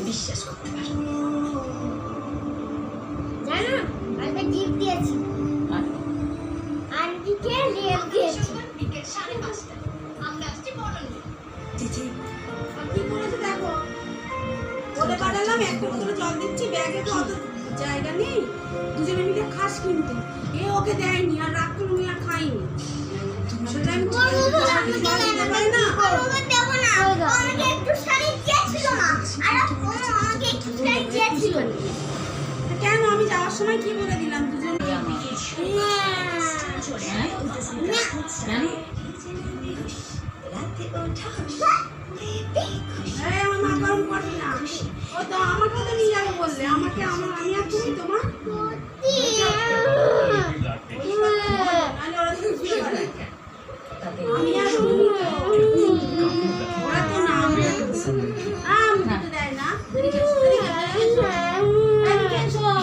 বিশ্বাস করতে পারো জানো একটা গিফট দিয়েছি আন্টিকে রিয়েল দিয়েছি বিকেল 5:30 আমরা আসছি বলুন চিচি কি করেছে দেখো বলে পাঠালাম একটা বোতলে জল দিচ্ছি ব্যাগে তো অত জায়গা নেই দুজনে মিলে খাস কিন্তু এ ওকে দেয়নি আর রাত করে আমি আর খাইনি সেটা আমি জল দিতে পারি না দেবো না আমাকে একটু শাড়ি দিয়েছিল মা আর আমাকে একটু শাড়ি দিয়েছিল কেন আমি যাওয়ার সময় কি বলে দিলাম দুজন আমার মা গরম করবি না ও তো আমাকে তো নিয়ে যাবে বললে